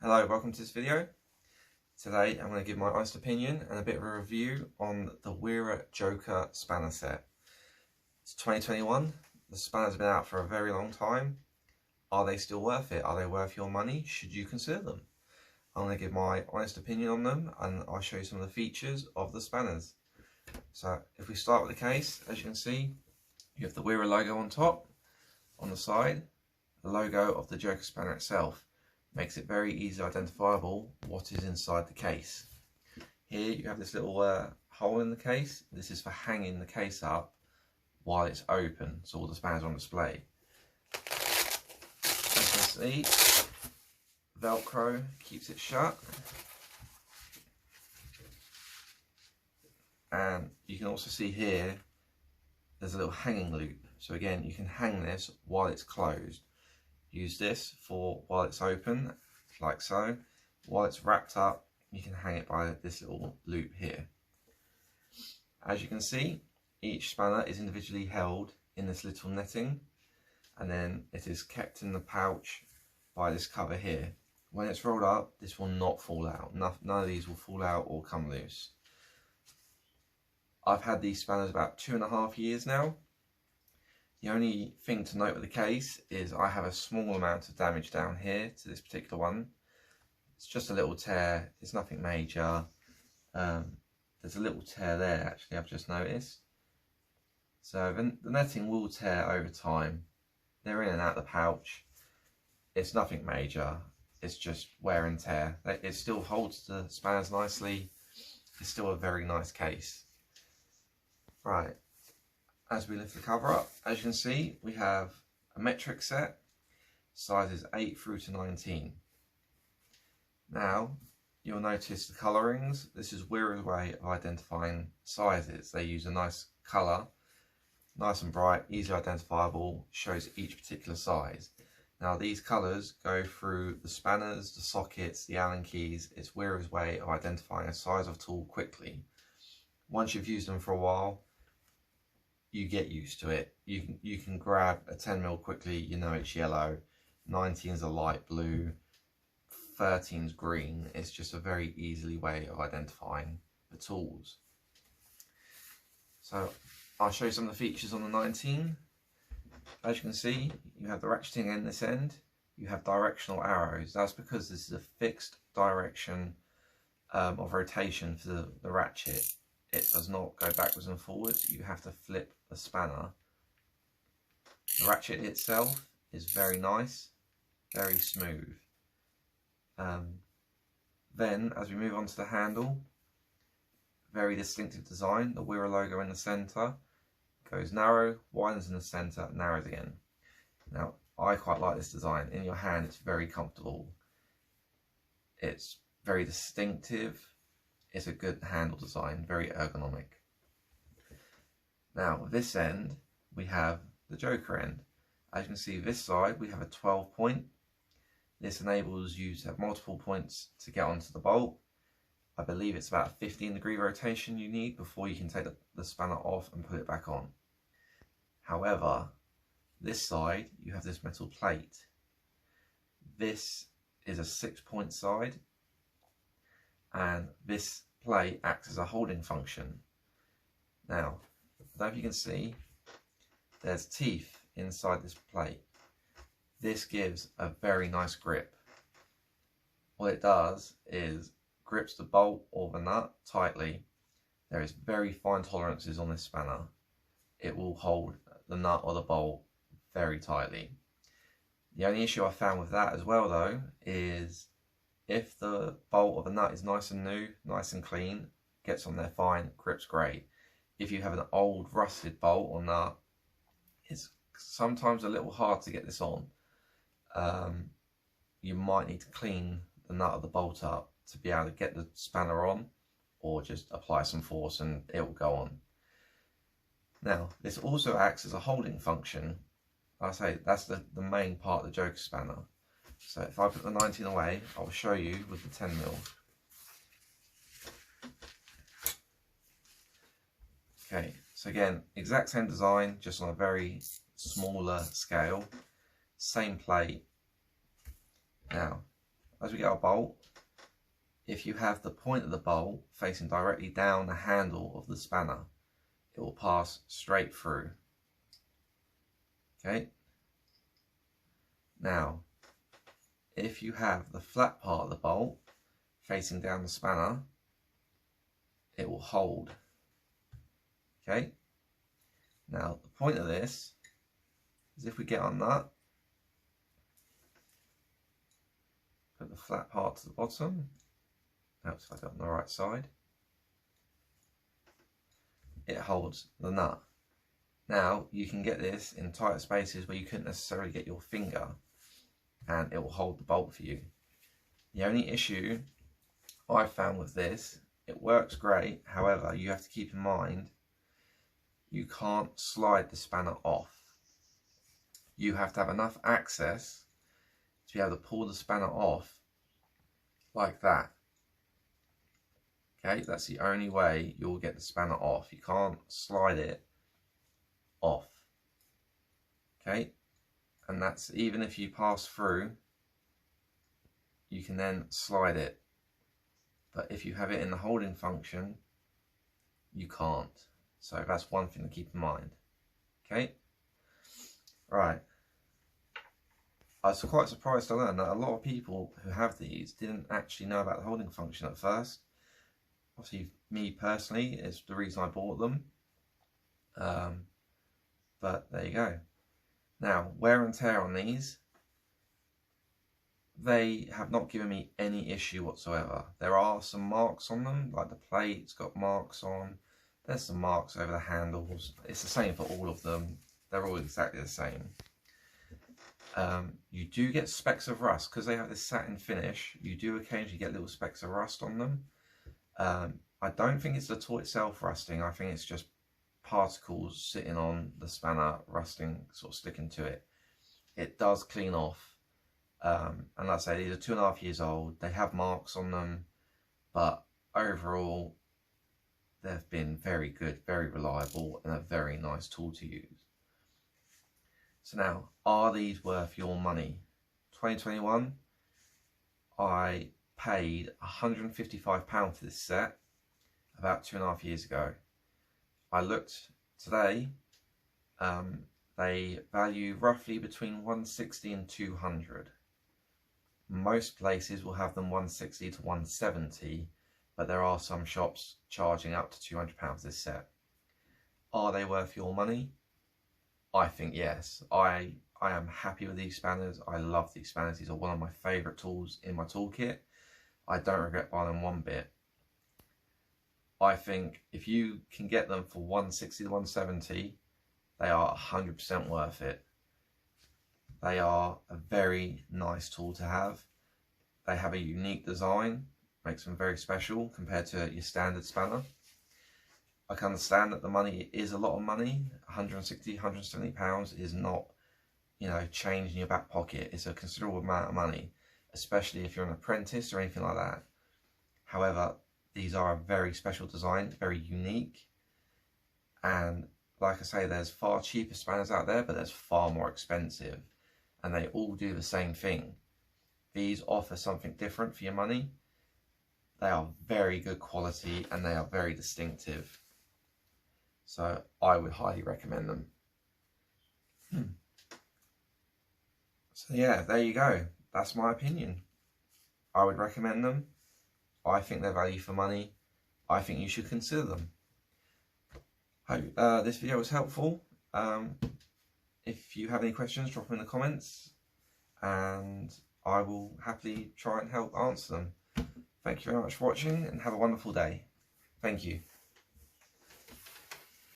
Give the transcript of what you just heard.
Hello, welcome to this video. Today I'm going to give my honest opinion and a bit of a review on the Wera Joker Spanner Set. It's 2021, the spanners have been out for a very long time. Are they still worth it? Are they worth your money? Should you consider them? I'm going to give my honest opinion on them and I'll show you some of the features of the spanners. So if we start with the case, as you can see, you have the Wera logo on top, on the side, the logo of the Joker Spanner itself. Makes it very easily identifiable what is inside the case. Here you have this little hole in the case. This is for hanging the case up while it's open, so all the spanners are on display. As you can see, Velcro keeps it shut, and you can also see here there's a little hanging loop, so again you can hang this while it's closed. Use this for while it's open, like so. While it's wrapped up, you can hang it by this little loop here. As you can see, each spanner is individually held in this little netting, and then it is kept in the pouch by this cover here. When it's rolled up, this will not fall out. None of these will fall out or come loose. I've had these spanners about 2.5 years now. The only thing to note with the case is I have a small amount of damage down here to this particular one. It's just a little tear, it's nothing major. There's a little tear there actually, I've just noticed. So the netting will tear over time. They're in and out of the pouch. It's nothing major, it's just wear and tear. It still holds the spanners nicely. It's still a very nice case. Right. As we lift the cover up, as you can see, we have a metric set, sizes 8 through to 19. Now, you'll notice the colourings. This is Wera's way of identifying sizes. They use a nice colour, nice and bright, easily identifiable, shows each particular size. Now, these colours go through the spanners, the sockets, the Allen keys. It's Wera's way of identifying a size of tool quickly. Once you've used them for a while, you get used to it. You can grab a 10mm quickly, you know it's yellow, 19's a light blue, 13's green. It's just a very easy way of identifying the tools. So I'll show you some of the features on the 19. As you can see, you have the ratcheting end this end, you have directional arrows. That's because this is a fixed direction of rotation for the ratchet. It does not go backwards and forwards. You have to flip the spanner. The ratchet itself is very nice, very smooth. Then, as we move on to the handle, very distinctive design. The Wera logo in the centre goes narrow, widens in the centre, narrows again. Now, I quite like this design. In your hand, it's very comfortable. It's very distinctive. It's a good handle design, very ergonomic. Now, this end, we have the Joker end. As you can see, this side, we have a 12 point. This enables you to have multiple points to get onto the bolt. I believe it's about a 15-degree rotation you need before you can take the spanner off and put it back on. However, this side, you have this metal plate. This is a 6-point side, and this plate acts as a holding function. Now, I don't know if you can see, there's teeth inside this plate. This gives a very nice grip. What it does is grips the bolt or the nut tightly. There is very fine tolerances on this spanner. It will hold the nut or the bolt very tightly. The only issue I found with that as well though is if the bolt or the nut is nice and new, nice and clean, gets on there fine, grips great. If you have an old rusted bolt or nut, it's sometimes a little hard to get this on. You might need to clean the nut of the bolt up to be able to get the spanner on, or just apply some force and it will go on. Now, this also acts as a holding function. Like I say, that's the main part of the Joker spanner. So if I put the 19 away, I'll show you with the 10mm. Okay, so again, exact same design, just on a very smaller scale. Same plate. Now, as we get our bolt, if you have the point of the bolt facing directly down the handle of the spanner, it will pass straight through. Okay. Now, if you have the flat part of the bolt facing down the spanner, it will hold. Okay. Now, the point of this is if we get on that, put the flat part to the bottom. Helps if I got on the right side. It holds the nut. Now you can get this in tighter spaces where you couldn't necessarily get your finger, and it will hold the bolt for you. The only issue I found with this, it works great, however you have to keep in mind you can't slide the spanner off. You have to have enough access to be able to pull the spanner off like that. Okay, that's the only way you'll get the spanner off. You can't slide it off. Okay, and that's even if you pass through, you can then slide it. But if you have it in the holding function, you can't. So that's one thing to keep in mind. Okay, right. I was quite surprised to learn that a lot of people who have these didn't actually know about the holding function at first. Obviously, me personally, is the reason I bought them. But there you go. Now, wear and tear on these, they have not given me any issue whatsoever. There are some marks on them, like the plate's got marks on. There's some marks over the handles. It's the same for all of them. They're all exactly the same. You do get specks of rust because they have this satin finish. You do occasionally get little specks of rust on them. I don't think it's the tool itself rusting. I think it's just particles sitting on the spanner rusting, sort of sticking to it. It does clean off. And like I say, these are 2.5 years old. They have marks on them, but overall, they've been very good, very reliable, and a very nice tool to use. So now, are these worth your money? 2021, I paid £155 for this set about 2.5 years ago. I looked today, they value roughly between 160 and 200. Most places will have them 160 to 170, but there are some shops charging up to £200 this set. Are they worth your money? I think yes. I am happy with these spanners. I love these spanners. These are one of my favourite tools in my toolkit. I don't regret buying them one bit. I think if you can get them for 160 to 170, they are 100% worth it. They are a very nice tool to have. They have a unique design, makes them very special compared to your standard spanner. I can understand that the money is a lot of money. 160, 170 pounds is not, you know, change in your back pocket. It's a considerable amount of money, especially if you're an apprentice or anything like that. However, these are a very special design, very unique. And like I say, there's far cheaper spanners out there, but there's far more expensive. And they all do the same thing. These offer something different for your money. They are very good quality and they are very distinctive. So I would highly recommend them. So yeah, there you go. That's my opinion. I would recommend them. I think they're value for money. I think you should consider them. Hope this video was helpful. If you have any questions, drop them in the comments and I will happily try and help answer them. Thank you very much for watching and have a wonderful day. Thank you.